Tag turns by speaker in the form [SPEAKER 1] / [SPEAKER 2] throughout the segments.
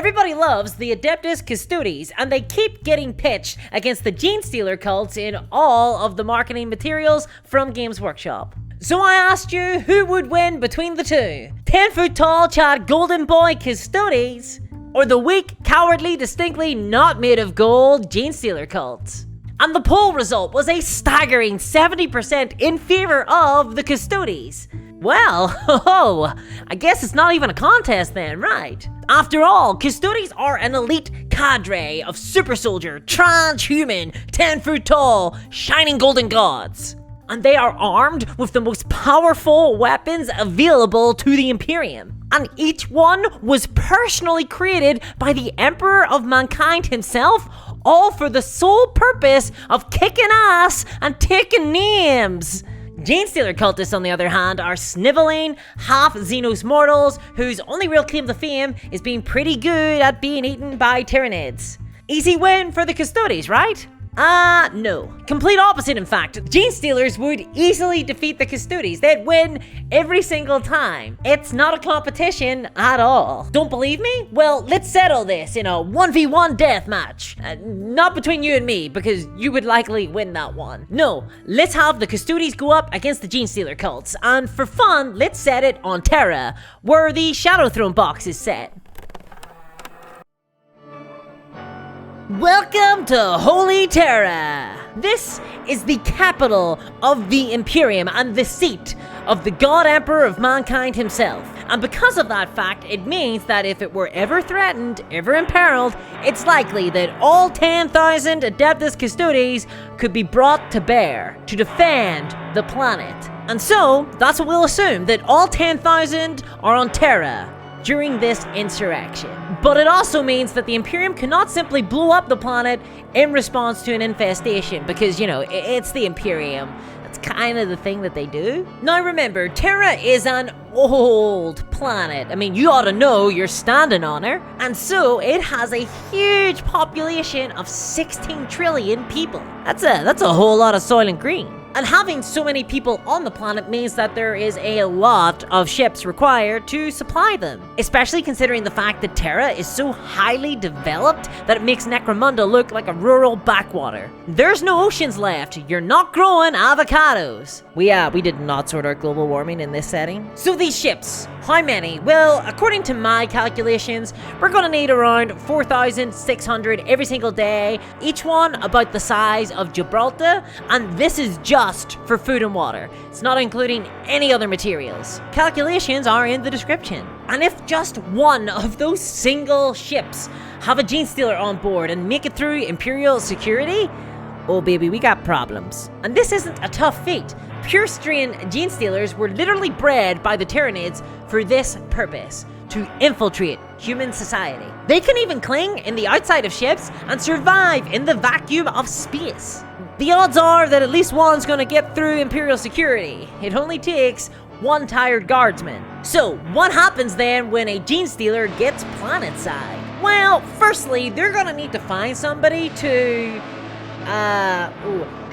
[SPEAKER 1] Everybody loves the Adeptus Custodes, and they keep getting pitched against the Genestealer cults in all of the marketing materials from Games Workshop. So I asked you who would win between the two. 10-foot tall Chad Golden Boy Custodes, or the weak, cowardly, distinctly not made of gold Genestealer cults. And the poll result was a staggering 70% in favor of the Custodes. Well, I guess it's not even a contest then, right? After all, Custodes are an elite cadre of super soldier, transhuman, 10-foot tall, shining golden gods. And they are armed with the most powerful weapons available to the Imperium. And each one was personally created by the Emperor of Mankind himself, all for the sole purpose of kicking ass and taking names. Genestealer cultists, on the other hand, are sniveling, half-Xenos mortals whose only real claim to fame is being pretty good at being eaten by Tyranids. Easy win for the Custodes, right? No. Complete opposite, in fact. Genestealers would easily defeat the Custodes. They'd win every single time. It's not a competition at all. Don't believe me? Well, let's settle this in a 1v1 deathmatch. Not between you and me, because you would likely win that one. No, let's have the Custodes go up against the Genestealer cults, and for fun, let's set it on Terra, where the Shadow Throne box is set. Welcome to Holy Terra! This is the capital of the Imperium and the seat of the God Emperor of Mankind himself. And because of that fact, it means that if it were ever threatened, ever imperiled, it's likely that all 10,000 Adeptus Custodes could be brought to bear to defend the planet. And so, that's what we'll assume, that all 10,000 are on Terra during this insurrection. But it also means that the Imperium cannot simply blow up the planet in response to an infestation, because, you know, it's the Imperium. That's kind of the thing that they do. Now remember, Terra is an old planet. I mean, you ought to know you're standing on her. And so it has a huge population of 16 trillion people. That's a whole lot of soil and green. And having so many people on the planet means that there is a lot of ships required to supply them. Especially considering the fact that Terra is so highly developed that it makes Necromunda look like a rural backwater. There's no oceans left. You're not growing avocados. We did not sort out global warming in this setting. So these ships, how many? Well, according to my calculations, we're gonna need around 4,600 every single day, each one about the size of Gibraltar, and this is just for food and water. It's not including any other materials. Calculations are in the description. And if just one of those single ships have a Genestealer on board and make it through Imperial security, oh baby, we got problems. And this isn't a tough feat. Pure strain Genestealers were literally bred by the Tyranids for this purpose, to infiltrate human society. They can even cling in the outside of ships and survive in the vacuum of space. The odds are that at least one's gonna get through Imperial security. It only takes one tired guardsman. So, what happens then when a Genestealer gets planetside? Well, firstly, they're gonna need to find somebody to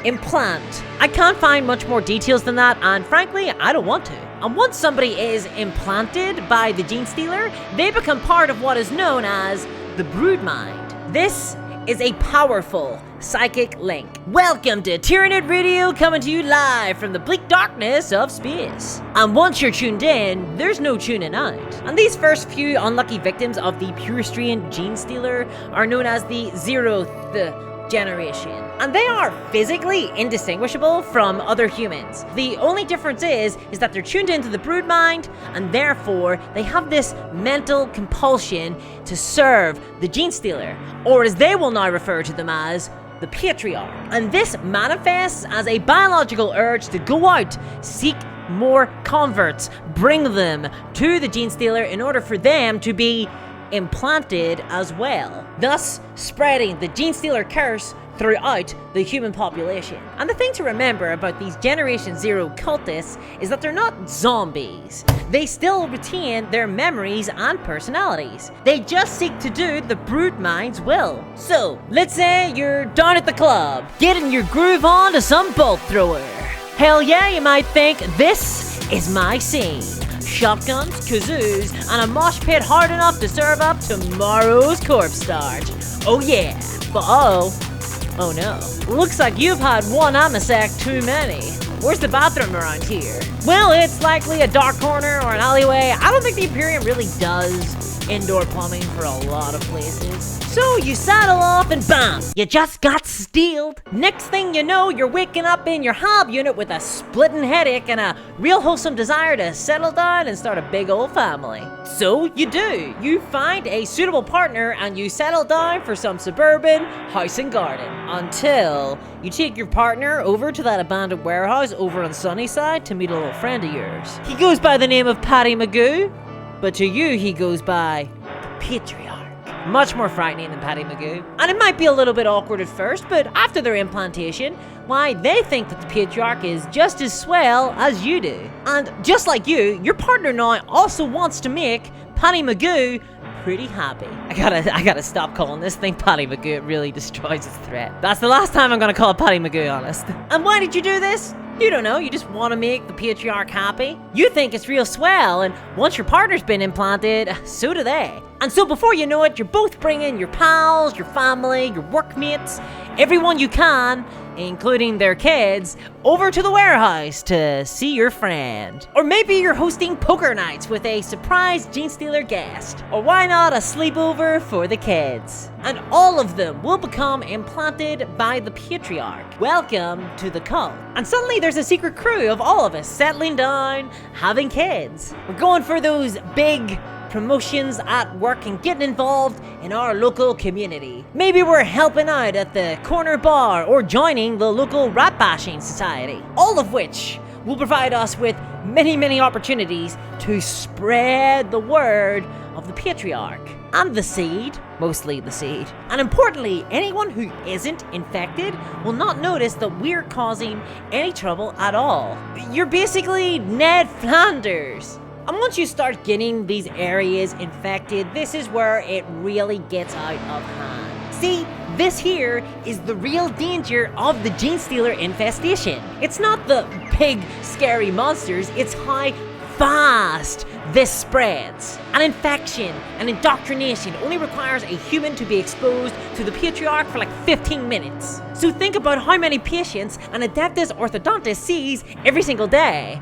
[SPEAKER 1] implant. I can't find much more details than that, and frankly, I don't want to. And once somebody is implanted by the Genestealer, they become part of what is known as the Broodmind. This is a powerful psychic link. Welcome to Tyranid Radio, coming to you live from the bleak darkness of space. And once you're tuned in, there's no tuning out. And these first few unlucky victims of the pure strain Genestealer are known as the 0th generation. And they are physically indistinguishable from other humans. The only difference is that they're tuned into the Broodmind, and therefore they have this mental compulsion to serve the Genestealer, or as they will now refer to them as, the Patriarch. And this manifests as a biological urge to go out, seek more converts, bring them to the Genestealer in order for them to be implanted as well, thus spreading the Genestealer curse throughout the human population. And the thing to remember about these Generation Zero cultists is that they're not zombies. They still retain their memories and personalities. They just seek to do the Broodmind's will. So, let's say you're down at the club, getting your groove on to some bolt thrower. Hell yeah, you might think, this is my scene. shotguns, kazoos, and a mosh pit hard enough to serve up tomorrow's corpse starch. Oh yeah, but oh no. Looks like you've had one amasac too many. Where's the bathroom around here? Well, it's likely a dark corner or an alleyway. I don't think the Imperium really does indoor plumbing for a lot of places. So you saddle off and bam, you just got stealed. Next thing you know, you're waking up in your hob unit with a splitting headache and a real wholesome desire to settle down and start a big old family. So you do. You find a suitable partner and you settle down for some suburban house and garden. Until you take your partner over to that abandoned warehouse over on Sunnyside to meet a little friend of yours. He goes by the name of Paddy Magoo, but to you he goes by the Patriarch. Much more frightening than Paddy Magoo. And it might be a little bit awkward at first, but after their implantation, why, they think that the Patriarch is just as swell as you do. And just like you, your partner now also wants to make Paddy Magoo pretty happy. I gotta stop calling this thing Paddy Magoo. It really destroys its threat. That's the last time I'm gonna call it Paddy Magoo, honest. And why did you do this? You don't know, you just want to make the Patriarch happy. You think it's real swell, and once your partner's been implanted, so do they. And so before you know it, you're both bringing your pals, your family, your workmates, everyone you can, including their kids, over to the warehouse to see your friend. Or maybe you're hosting poker nights with a surprise Genestealer guest. Or why not a sleepover for the kids? And all of them will become implanted by the Patriarch. Welcome to the cult. And suddenly there's a secret crew of all of us settling down, having kids. We're going for those big promotions at work and getting involved in our local community. Maybe we're helping out at the corner bar or joining the local rat bashing society. All of which will provide us with many opportunities to spread the word of the Patriarch and the seed, mostly the seed. And importantly, anyone who isn't infected will not notice that we're causing any trouble at all. You're basically Ned Flanders. And once you start getting these areas infected, this is where it really gets out of hand. See, this here is the real danger of the Genestealer infestation. It's not the big, scary monsters, it's how fast this spreads. An infection, an indoctrination only requires a human to be exposed to the Patriarch for like 15 minutes. So think about how many patients an Adeptus Orthodontus sees every single day.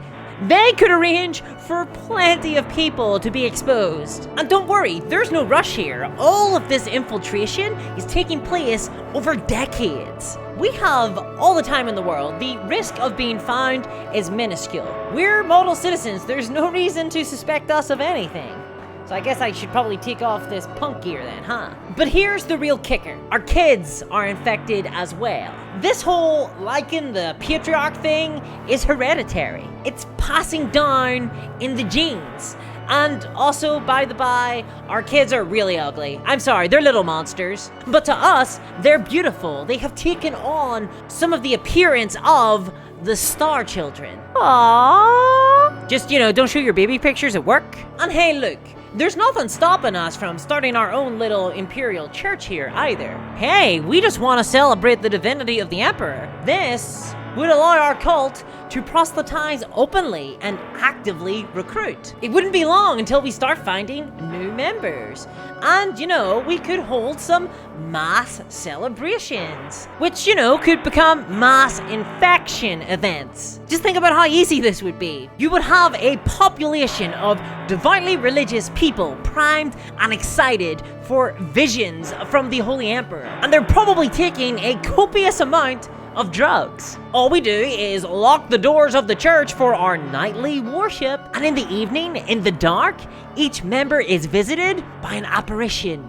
[SPEAKER 1] They could arrange for plenty of people to be exposed. And don't worry, there's no rush here. All of this infiltration is taking place over decades. We have all the time in the world. The risk of being found is minuscule. We're model citizens. There's no reason to suspect us of anything. So I guess I should probably take off this punk gear then, huh? But here's the real kicker. Our kids are infected as well. This whole liking the Patriarch thing is hereditary. It's passing down in the genes. And also, by the by, our kids are really ugly. I'm sorry, they're little monsters. But to us, they're beautiful. They have taken on some of the appearance of the Star Children. Aww. Just, don't show your baby pictures at work. And hey, look. There's nothing stopping us from starting our own little Imperial church here either. Hey, we just want to celebrate the divinity of the Emperor. This would allow our cult to proselytize openly and actively recruit. It wouldn't be long until we start finding new members. And, we could hold some mass celebrations, which, could become mass infection events. Just think about how easy this would be. You would have a population of devoutly religious people primed and excited for visions from the Holy Emperor. And they're probably taking a copious amount of drugs. All we do is lock the doors of the church for our nightly worship, and in the evening, in the dark, each member is visited by an apparition,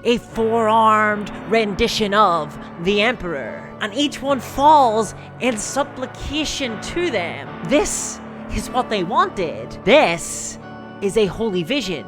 [SPEAKER 1] a four-armed rendition of the Emperor, and each one falls in supplication to them. This is what they wanted. This is a holy vision.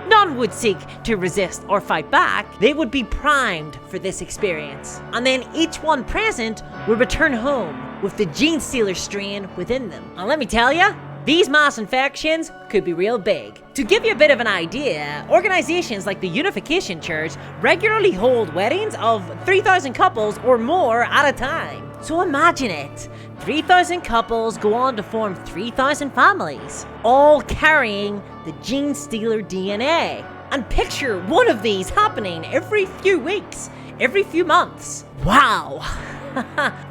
[SPEAKER 1] None would seek to resist or fight back. They would be primed for this experience. And then each one present would return home with the Genestealer strain within them. And let me tell ya, these mass infections could be real big. To give you a bit of an idea, organizations like the Unification Church regularly hold weddings of 3,000 couples or more at a time. So imagine it. 3,000 couples go on to form 3,000 families, all carrying the Genestealer DNA. And picture one of these happening every few weeks, every few months. Wow.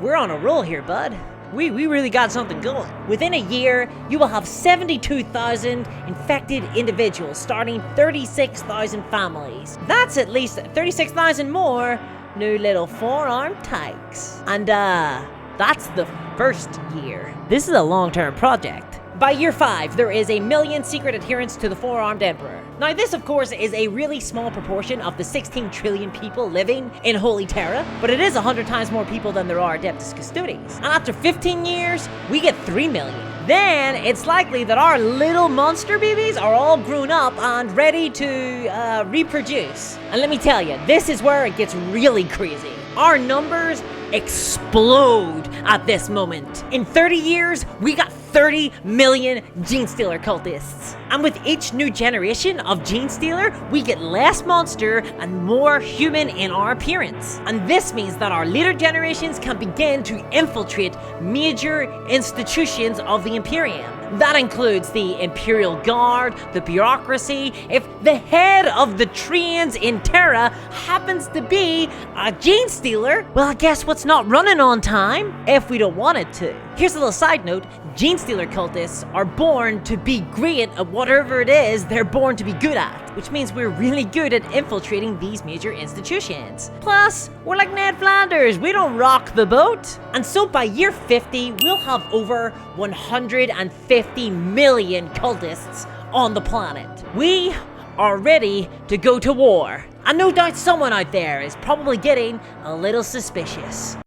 [SPEAKER 1] We're on a roll here, bud. We really got something going. Within a year, you will have 72,000 infected individuals, starting 36,000 families. That's at least 36,000 more new little four-armed tykes. And that's the first year. This is a long-term project. By year 5, there is 1 million secret adherents to the four-armed emperor. Now this of course is a really small proportion of the 16 trillion people living in Holy Terra, but it is 100 times more people than there are Adeptus Custodes. And after 15 years, we get 3 million. Then it's likely that our little monster babies are all grown up and ready to reproduce. And let me tell you, this is where it gets really crazy. Our numbers explode at this moment. In 30 years, we got 30 million Genestealer cultists. And with each new generation of Genestealer, we get less monster and more human in our appearance. And this means that our later generations can begin to infiltrate major institutions of the Imperium. That includes the Imperial Guard, the bureaucracy. If the head of the trains in Terra happens to be a Genestealer, well, guess what's not running on time? If we don't want it to. Here's a little side note. Genestealer cultists are born to be great at whatever it is they're born to be good at, which means we're really good at infiltrating these major institutions. Plus, we're like Ned Flanders, we don't rock the boat. And so by year 50, we'll have over 150 million cultists on the planet. We are ready to go to war. And no doubt someone out there is probably getting a little suspicious.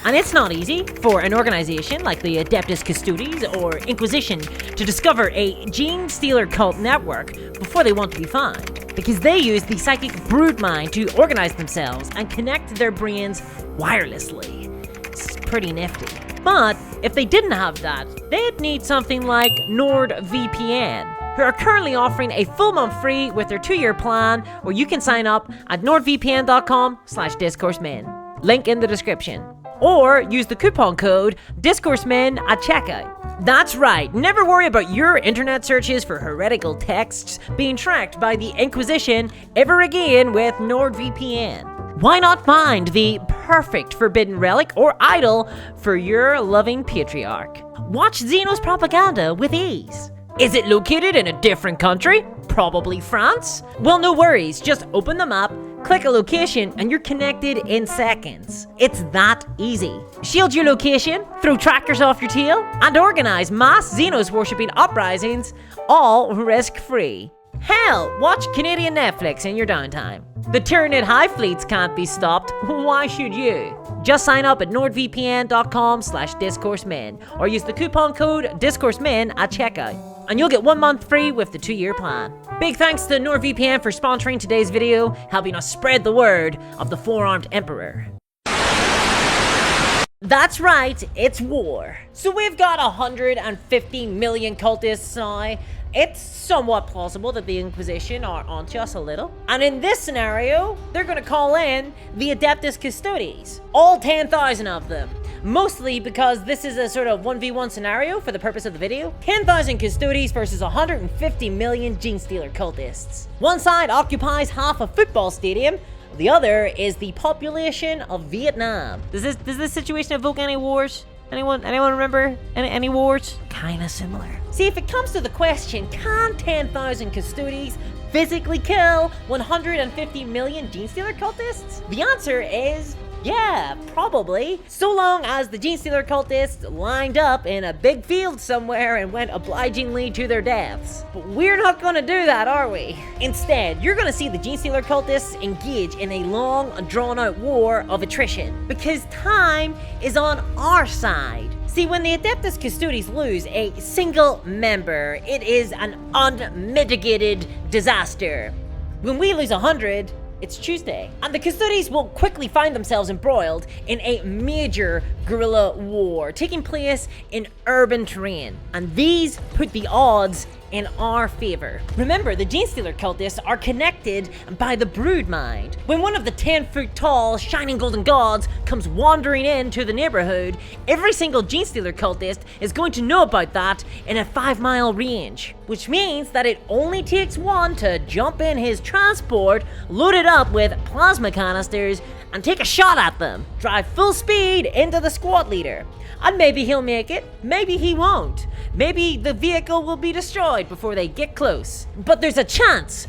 [SPEAKER 1] And it's not easy for an organization like the Adeptus Custodes or Inquisition to discover a Genestealer cult network before they want to be found, because they use the psychic broodmind to organize themselves and connect their brains wirelessly. It's pretty nifty. But if they didn't have that, they'd need something like NordVPN, who are currently offering a full month free with their 2-year plan, where you can sign up at nordvpn.com/discoursemen. Link in the description. Or use the coupon code DiscourseMen at checkout. That's right, never worry about your internet searches for heretical texts being tracked by the Inquisition ever again with NordVPN. Why not find the perfect forbidden relic or idol for your loving patriarch? Watch Xeno's propaganda with ease. Is it located in a different country? Probably France? Well, no worries, just open the map, click a location, and you're connected in seconds. It's that easy. Shield your location, throw trackers off your tail, and organize mass Xenos worshipping uprisings, all risk-free. Hell, watch Canadian Netflix in your downtime. The Tyranid hive fleets can't be stopped, why should you? Just sign up at nordvpn.com/discoursemen or use the coupon code DiscourseMen at checkout, and you'll get 1 month free with the 2-year plan. Big thanks to NordVPN for sponsoring today's video, helping us spread the word of the four-armed emperor. That's right, it's war. So we've got 150 million cultists now. It's somewhat plausible that the Inquisition are onto us a little. And in this scenario, they're gonna call in the Adeptus Custodes. All 10,000 of them. Mostly because this is a sort of 1v1 scenario for the purpose of the video. 10,000 Custodes versus 150 million Genestealer cultists. One side occupies half a football stadium, the other is the population of Vietnam. Does this situation evoke any wars? Anyone remember any wars? Kinda similar. See, if it comes to the question, can 10,000 Custodes physically kill 150 million Genestealer cultists? The answer is yeah, probably. So long as the Genestealer cultists lined up in a big field somewhere and went obligingly to their deaths. But we're not gonna do that, are we? Instead, you're gonna see the Genestealer cultists engage in a long, drawn-out war of attrition, because time is on our side. See, when the Adeptus Custodes lose a single member, it is an unmitigated disaster. When we lose 100, it's Tuesday, and the Custodes will quickly find themselves embroiled in a major guerrilla war taking place in urban terrain, and these put the odds in our favor. Remember, the Genestealer cultists are connected by the brood mind. When one of the 10-foot tall, shining golden gods comes wandering into the neighborhood, every single Genestealer cultist is going to know about that in a 5-mile range. Which means that it only takes one to jump in his transport, loaded up with plasma canisters, and take a shot at them. Drive full speed into the squad leader. And maybe he'll make it, maybe he won't. Maybe the vehicle will be destroyed before they get close. But there's a chance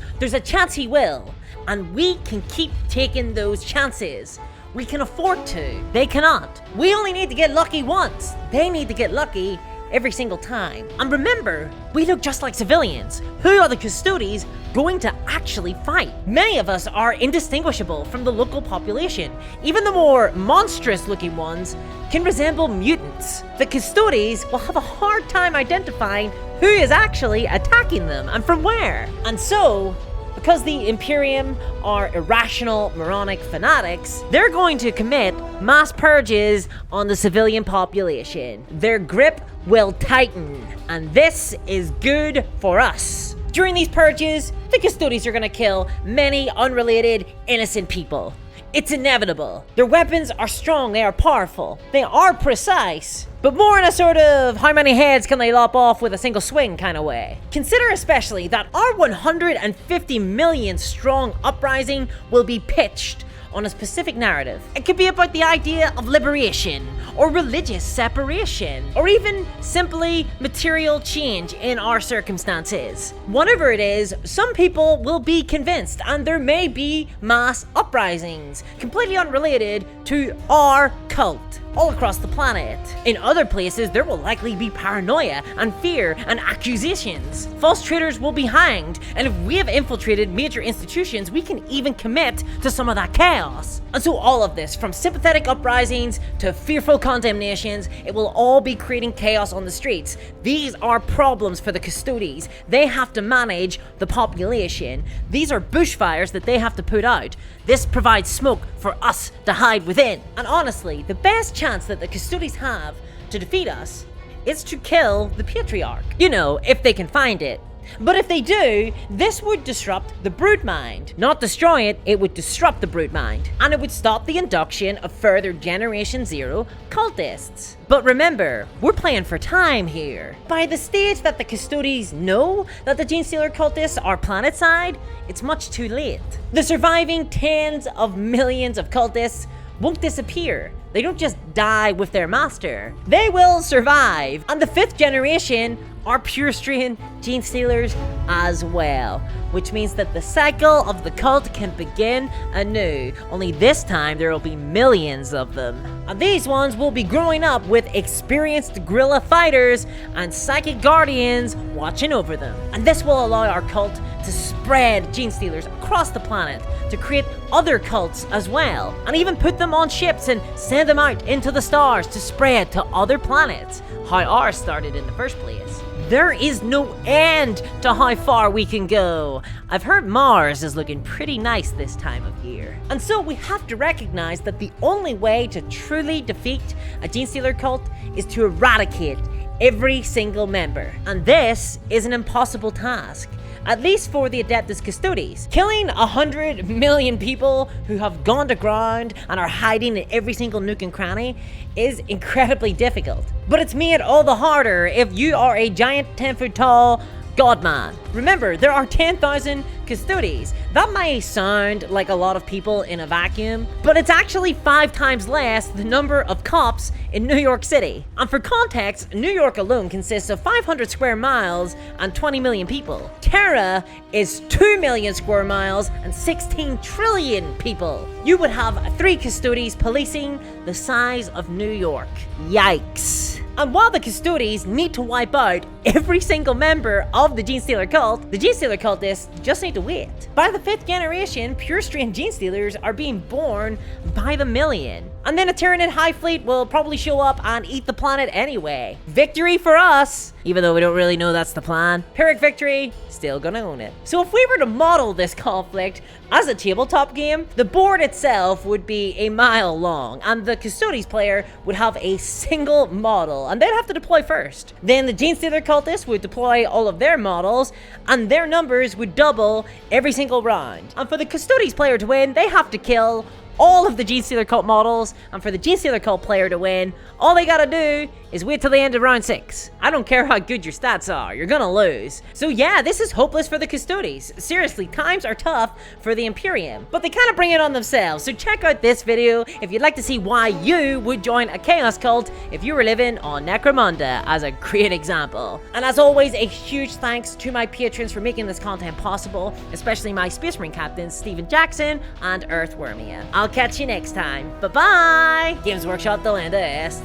[SPEAKER 1] he will. And we can keep taking those chances. We can afford to. They cannot. We only need to get lucky once. They need to get lucky every single time. And remember, we look just like civilians. Who are the custodies going to actually fight? Many of us are indistinguishable from the local population. Even the more monstrous looking ones can resemble mutants. The custodies will have a hard time identifying who is actually attacking them and from where. And so, because the Imperium are irrational, moronic fanatics, they're going to commit mass purges on the civilian population. Their grip will tighten, and this is good for us. During these purges, the custodies are going to kill many unrelated, innocent people. It's inevitable. Their weapons are strong, they are powerful, they are precise, but more in a sort of how many heads can they lop off with a single swing kind of way. Consider especially that our 150 million strong uprising will be pitched on a specific narrative. It could be about the idea of liberation, or religious separation, or even simply material change in our circumstances. Whatever it is, some people will be convinced, and there may be mass uprisings, completely unrelated to our cult, all across the planet. In other places, there will likely be paranoia and fear and accusations. False traitors will be hanged, and if we have infiltrated major institutions, we can even commit to some of that chaos. And so all of this, from sympathetic uprisings to fearful condemnations, it will all be creating chaos on the streets. These are problems for the custodies. They have to manage the population. These are bushfires that they have to put out. This provides smoke for us to hide within. And honestly, the best chance that the custodies have to defeat us is to kill the patriarch. You know, if they can find it. But if they do, this would disrupt the brood mind. Not destroy it, it would disrupt the brood mind. And it would stop the induction of further Generation Zero cultists. But remember, we're playing for time here. By the stage that the custodies know that the Genestealer cultists are planet-side, it's much too late. The surviving tens of millions of cultists won't disappear. They don't just die with their master. They will survive. And the 5th generation are pure strain Genestealers as well, which means that the cycle of the cult can begin anew. Only this time there will be millions of them. And these ones will be growing up with experienced guerrilla fighters and psychic guardians watching over them. And this will allow our cult to spread Genestealers across the planet, to create other cults as well, and even put them on ships and send them out into the stars to spread to other planets, how ours started in the first place. There is no end to how far we can go. I've heard Mars is looking pretty nice this time of year. And so we have to recognize that the only way to truly defeat a Genestealer cult is to eradicate every single member. And this is an impossible task, at least for the Adeptus Custodes. Killing 100 million people who have gone to ground and are hiding in every single nook and cranny is incredibly difficult. But it's made all the harder if you are a giant 10-foot tall Godman. Remember, there are 10,000 custodies. That may sound like a lot of people in a vacuum, but it's actually 5 times less the number of cops in New York City. And for context, New York alone consists of 500 square miles and 20 million people. Terra is 2 million square miles and 16 trillion people. You would have 3 custodies policing the size of New York. Yikes. And while the custodies need to wipe out every single member of the Genestealer cult, the Genestealer cultists just need to wait. By the 5th generation, pure strain Genestealers are being born by the million. And then a Tyranid High Fleet will probably show up and eat the planet anyway. Victory for us, even though we don't really know that's the plan. Pyrrhic victory, still gonna own it. So if we were to model this conflict as a tabletop game, the board itself would be a mile long, and the Custodes player would have a single model, and they'd have to deploy first. Then the Genestealer cultists would deploy all of their models, and their numbers would double every single round. And for the Custodes player to win, they have to kill all of the Genestealer cult models, and for the Genestealer cult player to win, all they gotta do is wait till the end of round 6. I don't care how good your stats are, you're gonna lose. So yeah, this is hopeless for the Custodes. Seriously, times are tough for the Imperium, but they kind of bring it on themselves. So check out this video if you'd like to see why you would join a Chaos cult if you were living on Necromunda as a great example. And as always, a huge thanks to my patrons for making this content possible, especially my Space Marine captains Stephen Jackson and Earthwormia. I'll catch you next time. Bye-bye! Games Workshop, the land of Est.